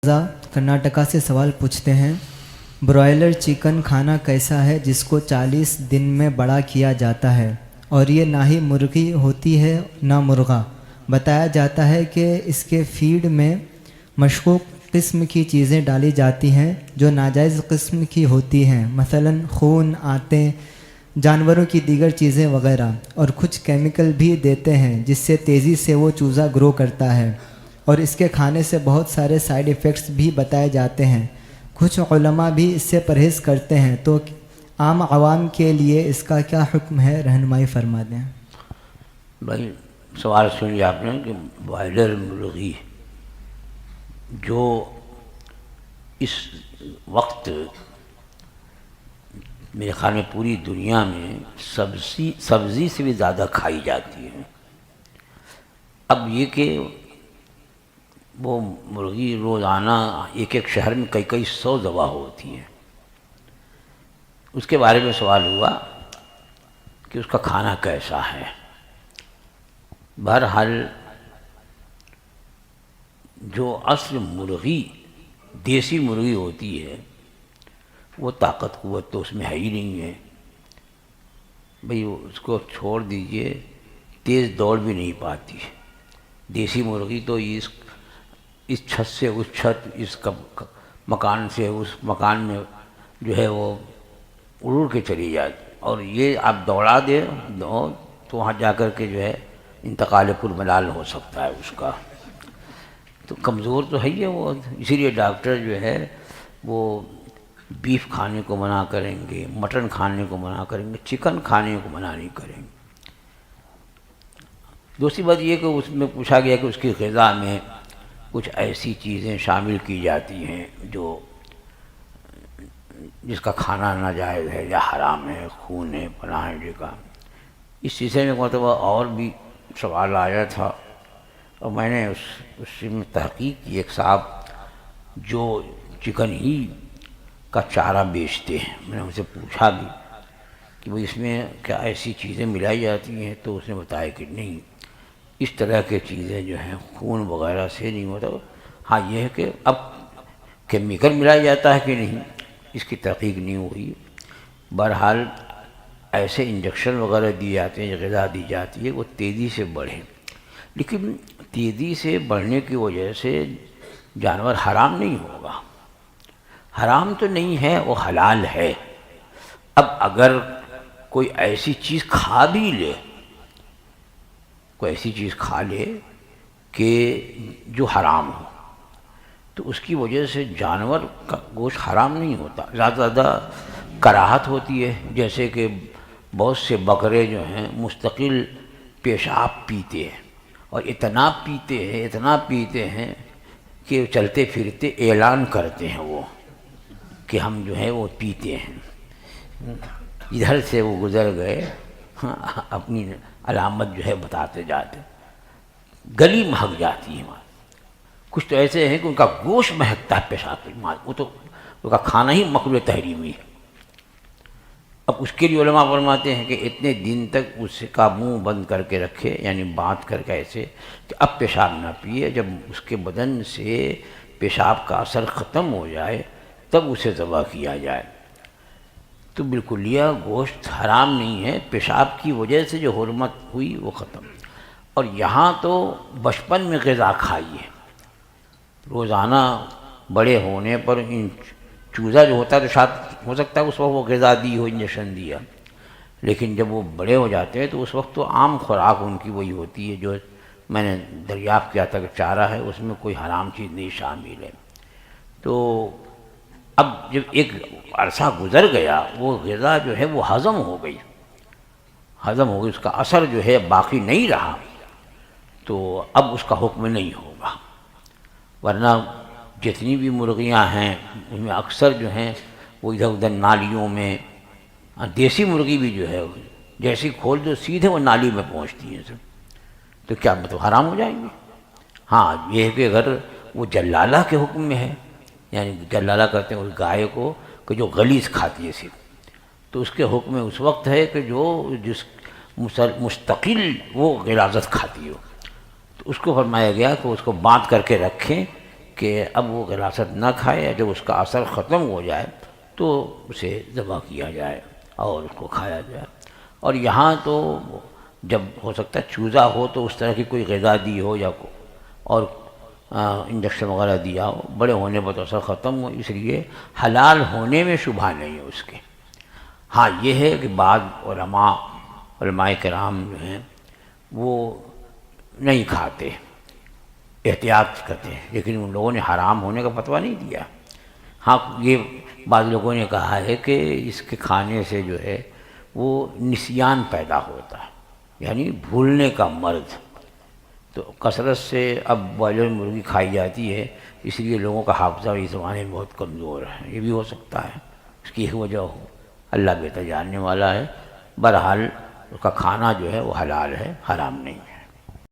कर्नाटका से सवाल पूछते हैं, ब्रॉयलर चिकन खाना कैसा है जिसको 40 दिन में बड़ा किया जाता है और ये ना ही मुर्गी होती है ना मुर्गा। बताया जाता है कि इसके फीड में मशकूक किस्म की चीज़ें डाली जाती हैं जो नाजायज़ किस्म की होती हैं, मसलन खून, आते, जानवरों की दीगर चीज़ें वगैरह, और कुछ केमिकल भी देते हैं जिससे तेज़ी से वो चूज़ा ग्रो करता है और इसके खाने से बहुत सारे साइड इफ़ेक्ट्स भी बताए जाते हैं। कुछ उलमा भी इससे परहेज़ करते हैं, तो आम आवाम के लिए इसका क्या हुक्म है, रहनुमाई फरमा दें। भाई सवाल सुन लिया आपने कि बॉयलर मुर्गी जो इस वक्त मेरे ख्याल में पूरी दुनिया में सब्ज़ी से भी ज़्यादा खाई जाती है। अब ये कि वो मुर्गी रोज़ाना एक एक शहर में कई कई 100 दवा होती है, उसके बारे में सवाल हुआ कि उसका खाना कैसा है। बहरहाल जो असल मुर्गी देसी मुर्गी होती है वो ताकत कुव्वत तो उसमें है ही नहीं है। भाई उसको छोड़ दीजिए, तेज़ दौड़ भी नहीं पाती। देसी मुर्गी तो इस छत से उस छत, इस मकान से उस मकान में जो है वो उड़ के चली जाती, और ये आप दौड़ा दे तो वहाँ जा कर के जो है इंतकाल पुरमलाल हो सकता है उसका। तो कमज़ोर तो है ही है वो, इसीलिए डॉक्टर जो है वो बीफ खाने को मना करेंगे, मटन खाने को मना करेंगे, चिकन खाने को मना नहीं करेंगे। दूसरी बात ये कि उसमें पूछा गया कि उसकी ग़िज़ा में कुछ ऐसी चीज़ें शामिल की जाती हैं जो जिसका खाना नाजायज़ है या हराम है, खून है, फलां है का। इस सिलसिले में मतलब और भी सवाल आया था और मैंने उससे में तहक़ीक़ की। एक साहब जो चिकन ही का चारा बेचते हैं, मैंने उनसे पूछा भी कि भाई इसमें क्या ऐसी चीज़ें मिलाई जाती हैं, तो उसने बताया कि नहीं, इस तरह के चीज़ें जो हैं खून वगैरह से नहीं होता। हाँ ये है कि अब केमिकल मिलाया जाता है कि नहीं, इसकी तहक़ीक़ नहीं हुई। बहरहाल ऐसे इंजेक्शन वगैरह दिए जाते हैं, ग़िज़ा दी जाती है वो तेज़ी से बढ़े, लेकिन तेज़ी से बढ़ने की वजह से जानवर हराम नहीं होगा। हराम तो नहीं है, वो हलाल है। अब अगर कोई ऐसी चीज़ खा भी ले, कोई ऐसी चीज़ खा ले कि जो हराम हो, तो उसकी वजह से जानवर का गोश्त हराम नहीं होता। ज़्यादा कराहत होती है, जैसे कि बहुत से बकरे जो हैं मुस्तकिल पेशाब पीते हैं, और इतना पीते हैं कि चलते फिरते ऐलान करते हैं वो कि हम जो है वो पीते हैं। इधर से वो गुज़र गए, अपनी अलामत जो है बताते जाते, गली महक जाती है। कुछ तो ऐसे हैं कि उनका गोश्त महकता है पेशाब, वो तो उनका खाना ही मकरूह तहरीमी है। अब उसके लिए उलमा फरमाते हैं कि इतने दिन तक उसका मुंह बंद करके रखे, यानी बात करके ऐसे कि अब पेशाब ना पिए। जब उसके बदन से पेशाब का असर ख़त्म हो जाए तब उसे ज़बह किया जाए। तो बिल्कुलिया गोश्त हराम नहीं है, पेशाब की वजह से जो हुर्मत हुई वो ख़त्म। और यहाँ तो बचपन में ग़िज़ा खाई है, रोज़ाना बड़े होने पर इन चूज़ा जो होता है तो शायद हो सकता है उस वक्त वो ग़िज़ा दी हो, इंजेक्शन दिया, लेकिन जब वो बड़े हो जाते हैं तो उस वक्त तो आम खुराक उनकी वही होती है जो मैंने दरियाफ़्त किया था कि चारा है, उसमें कोई हराम चीज़ नहीं शामिल है। तो अब जब एक अरसा गुज़र गया, वो ग़िज़ा जो है वो हज़म हो गई, उसका असर जो है बाकी नहीं रहा, तो अब उसका हुक्म नहीं होगा। वरना जितनी भी मुर्गियां हैं उनमें अक्सर जो हैं वो इधर उधर नालियों में, देसी मुर्गी भी जो है जैसे ही खोल दो सीधे वो नाली में पहुंचती हैं सब, तो क्या मतलब हराम हो जाएंगे। हाँ ये है कि अगर वो जल्लाला के हुक्म में है, यानी जल्लाला करते हैं उस गाय को कि जो गलीज़ खाती है सिर्फ, तो उसके हुक्म में उस वक्त है कि जिस मुस्तकिल वो गिलाज़त खाती हो, तो उसको फरमाया गया कि उसको बांध करके रखें کہ اب وہ غلاثت نہ کھائے، جب اس کا اثر ختم ہو جائے تو اسے ذبح کیا جائے اور اس کو کھایا جائے۔ اور یہاں تو جب ہو سکتا ہے چوزا ہو تو اس طرح کی کوئی غذا دی ہو یا اور انجیکشن وغیرہ دیا ہو، بڑے ہونے پر تو اثر ختم ہو، اس لیے حلال ہونے میں شبہ نہیں ہے اس کے۔ ہاں یہ ہے کہ بعض علماء کرام جو ہیں وہ نہیں کھاتے، احتیاط کرتے ہیں، لیکن ان لوگوں نے حرام ہونے کا فتویٰ نہیں دیا۔ ہاں یہ بعض لوگوں نے کہا ہے کہ اس کے کھانے سے جو ہے وہ نسیان پیدا ہوتا ہے، یعنی بھولنے کا مرض، تو کثرت سے اب بائلر مرغی کھائی جاتی ہے، اس لیے لوگوں کا حافظہ اس زمانے میں بہت کمزور ہے، یہ بھی ہو سکتا ہے اس کی وجہ ہو، اللہ بہتر جاننے والا ہے۔ بہرحال اس کا کھانا جو ہے وہ حلال ہے، حرام نہیں ہے۔